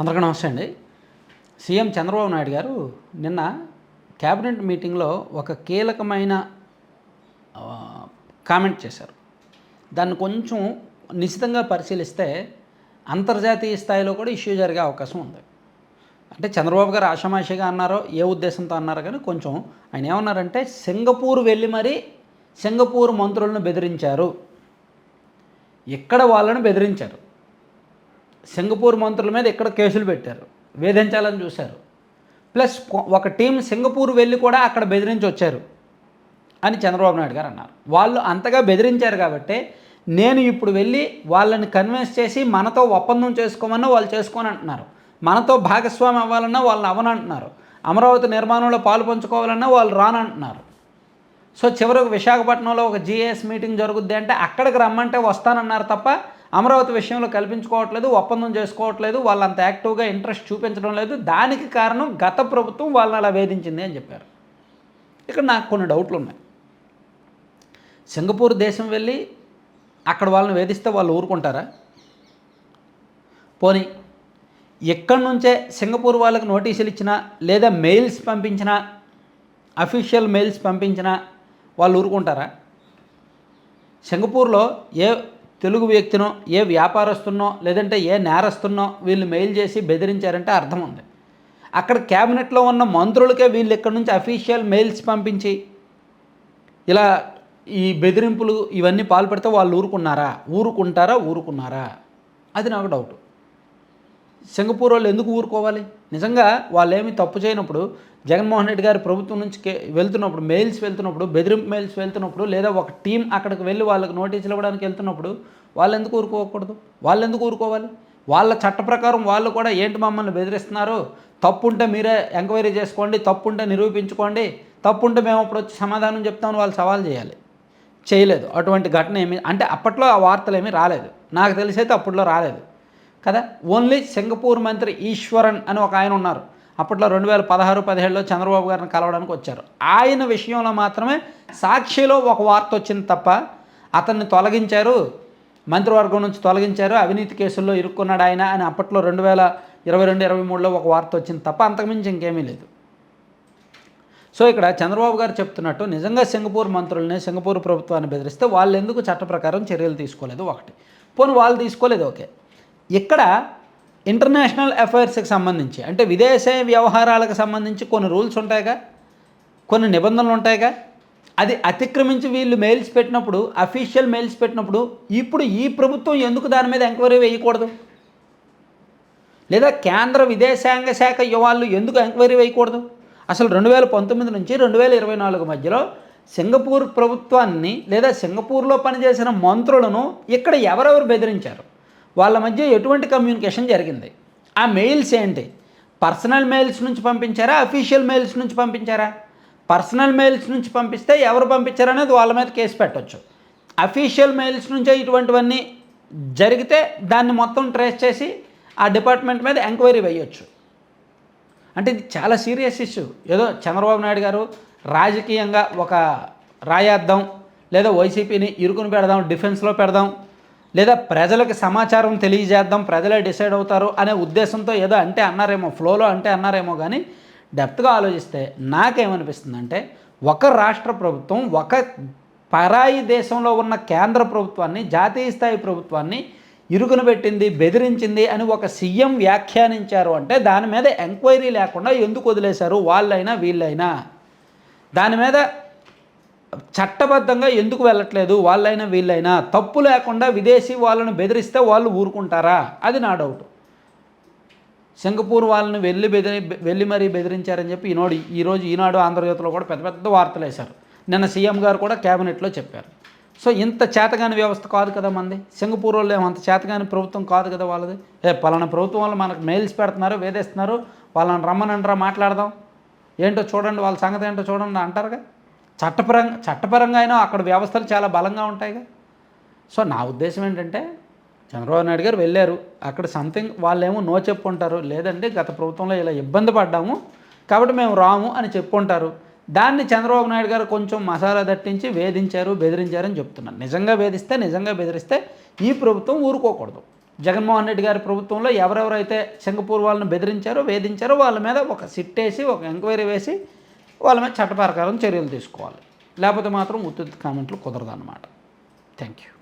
అందరికీ నమస్తే అండి. సీఎం చంద్రబాబు నాయుడు గారు నిన్న క్యాబినెట్ మీటింగ్లో ఒక కీలకమైన కామెంట్ చేశారు. దాన్ని కొంచెం నిశితంగా పరిశీలిస్తే అంతర్జాతీయ స్థాయిలో కూడా ఇష్యూ జరిగే అవకాశం ఉంది. అంటే చంద్రబాబు గారు ఆషామాషిగా అన్నారో ఏ ఉద్దేశంతో అన్నారో కానీ కొంచెం ఆయన ఏమన్నారంటే సింగపూర్ వెళ్ళి మరీ సింగపూర్ మంత్రులను బెదిరించారు, ఇక్కడ వాళ్ళని బెదిరించారు, సింగపూర్ మంత్రుల మీద ఇక్కడ కేసులు పెట్టారు, వేధించాలని చూశారు, ప్లస్ ఒక టీం సింగపూర్ వెళ్ళి కూడా అక్కడ బెదిరించి వచ్చారు అని చంద్రబాబు నాయుడు గారు అన్నారు. వాళ్ళు అంతగా బెదిరించారు కాబట్టి నేను ఇప్పుడు వెళ్ళి వాళ్ళని కన్విన్స్ చేసి మనతో ఒప్పందం చేసుకోమన్నా వాళ్ళు చేసుకోని అంటున్నారు, మనతో భాగస్వామి అవ్వాలన్నా వాళ్ళని అవనంటున్నారు, అమరావతి నిర్మాణంలో పాలు పంచుకోవాలన్నా వాళ్ళు రానంటున్నారు. సో చివరికి విశాఖపట్నంలో ఒక జీఏఎస్ మీటింగ్ జరుగుద్ది అంటే అక్కడికి రమ్మంటే వస్తానన్నారు తప్ప అమరావతి విషయంలో కల్పించుకోవట్లేదు, ఒప్పందం చేసుకోవట్లేదు, వాళ్ళు అంత యాక్టివ్గా ఇంట్రెస్ట్ చూపించడం లేదు. దానికి కారణం గత ప్రభుత్వం వాళ్ళని అలా వేధించింది అని చెప్పారు. ఇక్కడ నాకు కొన్ని డౌట్లు ఉన్నాయి. సింగపూర్ దేశం వెళ్ళి అక్కడ వాళ్ళని వేధిస్తే వాళ్ళు ఊరుకుంటారా? పోనీ ఎక్కడి నుంచే సింగపూర్ వాళ్ళకి నోటీసులు ఇచ్చినా లేదా మెయిల్స్ పంపించినా, అఫీషియల్ మెయిల్స్ పంపించినా వాళ్ళు ఊరుకుంటారా? సింగపూర్లో ఏ తెలుగు వ్యక్తినో, ఏ వ్యాపారస్తున్నో, లేదంటే ఏ నేరస్తున్నో వీళ్ళు మెయిల్ చేసి బెదిరించారంటే అర్థం ఉంది. అక్కడ క్యాబినెట్లో ఉన్న మంత్రులకే వీళ్ళు ఇక్కడ నుంచి అఫీషియల్ మెయిల్స్ పంపించి ఇలా ఈ బెదిరింపులు ఇవన్నీ పాల్పడితే వాళ్ళు ఊరుకుంటారా? అది నాకు డౌట్. సింగపూర్ వాళ్ళు ఎందుకు ఊరుకోవాలి? నిజంగా వాళ్ళు ఏమి తప్పు చేయనప్పుడు జగన్మోహన్ రెడ్డి గారి ప్రభుత్వం నుంచి వెళ్తున్నప్పుడు, మెయిల్స్ వెళ్తున్నప్పుడు, బెదిరింపు మెయిల్స్ వెళ్తున్నప్పుడు, లేదా ఒక టీం అక్కడికి వెళ్ళి వాళ్ళకి నోటీసులు ఇవ్వడానికి వెళ్తున్నప్పుడు వాళ్ళు ఎందుకు ఊరుకోకూడదు? వాళ్ళు ఎందుకు ఊరుకోవాలి? వాళ్ళ చట్ట ప్రకారం వాళ్ళు కూడా ఏంటి మమ్మల్ని బెదిరిస్తున్నారు, తప్పుంటే మీరే ఎంక్వైరీ చేసుకోండి, తప్పుంటే నిరూపించుకోండి, తప్పుంటే మేము అప్పుడు వచ్చి సమాధానం చెప్తామని వాళ్ళు సవాల్ చేయాలి. చేయలేదు. అటువంటి ఘటన అంటే అప్పట్లో ఆ వార్తలు ఏమీ రాలేదు, నాకు తెలిసైతే అప్పట్లో రాలేదు కదా. ఓన్లీ సింగపూర్ మంత్రి ఈశ్వరన్ అని ఒక ఆయన ఉన్నారు, అప్పట్లో 2016-17లో చంద్రబాబు గారిని కలవడానికి వచ్చారు. ఆయన విషయంలో మాత్రమే సాక్షిలో ఒక వార్త వచ్చింది తప్ప అతన్ని తొలగించారు, మంత్రివర్గం నుంచి తొలగించారు, అవినీతి కేసుల్లో ఇరుక్కున్నాడు ఆయన అని అప్పట్లో 2022-23లో ఒక వార్త వచ్చింది తప్ప అంతకుమించి ఇంకేమీ లేదు. సో ఇక్కడ చంద్రబాబు గారు చెప్తున్నట్టు నిజంగా సింగపూర్ మంత్రులని, సింగపూర్ ప్రభుత్వాన్ని బెదిరిస్తే వాళ్ళు ఎందుకు చట్ట ప్రకారం చర్యలు తీసుకోలేదు? ఒకటి. పోనీ వాళ్ళు తీసుకోలేదు, ఓకే. ఇక్కడ ఇంటర్నేషనల్ అఫైర్స్కి సంబంధించి అంటే విదేశీ వ్యవహారాలకు సంబంధించి కొన్ని రూల్స్ ఉంటాయిగా, కొన్ని నిబంధనలు ఉంటాయిగా. అది అతిక్రమించి వీళ్ళు మెయిల్స్ పెట్టినప్పుడు, అఫీషియల్ మెయిల్స్ పెట్టినప్పుడు ఇప్పుడు ఈ ప్రభుత్వం ఎందుకు దాని మీద ఎంక్వైరీ వేయకూడదు? లేదా కేంద్ర విదేశాంగ శాఖ వాళ్ళు ఎందుకు ఎంక్వైరీ వేయకూడదు? అసలు 2019 నుంచి 2024 మధ్యలో సింగపూర్ ప్రభుత్వాన్ని లేదా సింగపూర్లో పనిచేసిన మంత్రులను ఇక్కడ ఎవరెవరు బెదిరించారు? వాళ్ళ మధ్య ఎటువంటి కమ్యూనికేషన్ జరిగింది? ఆ మెయిల్స్ ఏంటి? పర్సనల్ మెయిల్స్ నుంచి పంపించారా, అఫీషియల్ మెయిల్స్ నుంచి పంపించారా? పర్సనల్ మెయిల్స్ నుంచి పంపిస్తే ఎవరు పంపించారనేది వాళ్ళ మీద కేసు పెట్టవచ్చు. అఫీషియల్ మెయిల్స్ నుంచే ఇటువంటివన్నీ జరిగితే దాన్ని మొత్తం ట్రేస్ చేసి ఆ డిపార్ట్మెంట్ మీద ఎంక్వైరీ వేయొచ్చు. అంటే ఇది చాలా సీరియస్ ఇష్యూ. ఏదో చంద్రబాబు నాయుడు గారు రాజకీయంగా ఒక రాయేద్దాం, లేదా వైసీపీని ఇరుకుని పెడదాం, డిఫెన్స్లో పెడదాం, లేదా ప్రజలకు సమాచారం తెలియజేద్దాం, ప్రజలే డిసైడ్ అవుతారు అనే ఉద్దేశంతో ఏదో అంటే అన్నారేమో, ఫ్లోలో అంటే అన్నారేమో. కానీ డెప్త్గా ఆలోచిస్తే నాకేమనిపిస్తుందంటే ఒక రాష్ట్ర ప్రభుత్వం ఒక పరాయి దేశంలో ఉన్న కేంద్ర ప్రభుత్వాన్ని, జాతీయ స్థాయి ప్రభుత్వాన్ని ఇరుకున పెట్టింది, బెదిరించింది అని ఒక సీఎం వ్యాఖ్యానించారు అంటే దాని మీద ఎంక్వైరీ లేకుండా ఎందుకు వదిలేశారు? వాళ్ళైనా వీళ్ళైనా దాని మీద చట్టబద్ధంగా ఎందుకు వెళ్ళట్లేదు? వాళ్ళైనా వీళ్ళైనా తప్పు లేకుండా విదేశీ వాళ్ళను బెదిరిస్తే వాళ్ళు ఊరుకుంటారా? అది నా డౌట్. సింగపూర్ వాళ్ళని వెళ్ళి మరీ బెదిరించారని చెప్పి ఈరోజు ఈనాడు, ఆంధ్రజ్యోతిలో కూడా పెద్ద పెద్ద వార్తలు వేశారు. నిన్న సీఎం గారు కూడా క్యాబినెట్లో చెప్పారు. సో ఇంత చేతగాని వ్యవస్థ కాదు కదా మంది. సింగపూర్ వాళ్ళు ఏమంత చేతగాని ప్రభుత్వం కాదు కదా వాళ్ళది. పలానా ప్రభుత్వం వాళ్ళు మనకు మెయిల్స్ పెడుతున్నారు, వేధిస్తున్నారు, వాళ్ళని రమ్మనంటారా మాట్లాడదాం, ఏంటో చూడండి, వాళ్ళ సంగతి ఏంటో చూడండి అంటారుగా. చట్టపరంగా అయినా అక్కడ వ్యవస్థలు చాలా బలంగా ఉంటాయిగా. సో నా ఉద్దేశం ఏంటంటే చంద్రబాబు నాయుడు గారు వెళ్ళారు, అక్కడ సంథింగ్ వాళ్ళేమో నో చెప్పుంటారు, లేదంటే గత ప్రభుత్వంలో ఇలా ఇబ్బంది పడ్డాము కాబట్టి మేము రాము అని చెప్పుంటారు. దాన్ని చంద్రబాబు నాయుడు గారు కొంచెం మసాలా దట్టించి వేధించారు, బెదిరించారని చెప్తున్నారు. నిజంగా వేధిస్తే, నిజంగా బెదిరిస్తే ఈ ప్రభుత్వం ఊరుకోకూడదు. జగన్మోహన్ రెడ్డి గారి ప్రభుత్వంలో ఎవరెవరైతే సింగపూర్ వాళ్ళని బెదిరించారో వేధించారో వాళ్ళ మీద ఒక సిట్ వేసి ఒక ఎంక్వైరీ వేసి వాళ్ళ మీద చట్ట ప్రకారం చర్యలు తీసుకోవాలి. లేకపోతే మాత్రం ఉత్తుత్తి కామెంట్లు కుదరదు అన్నమాట. Thank you.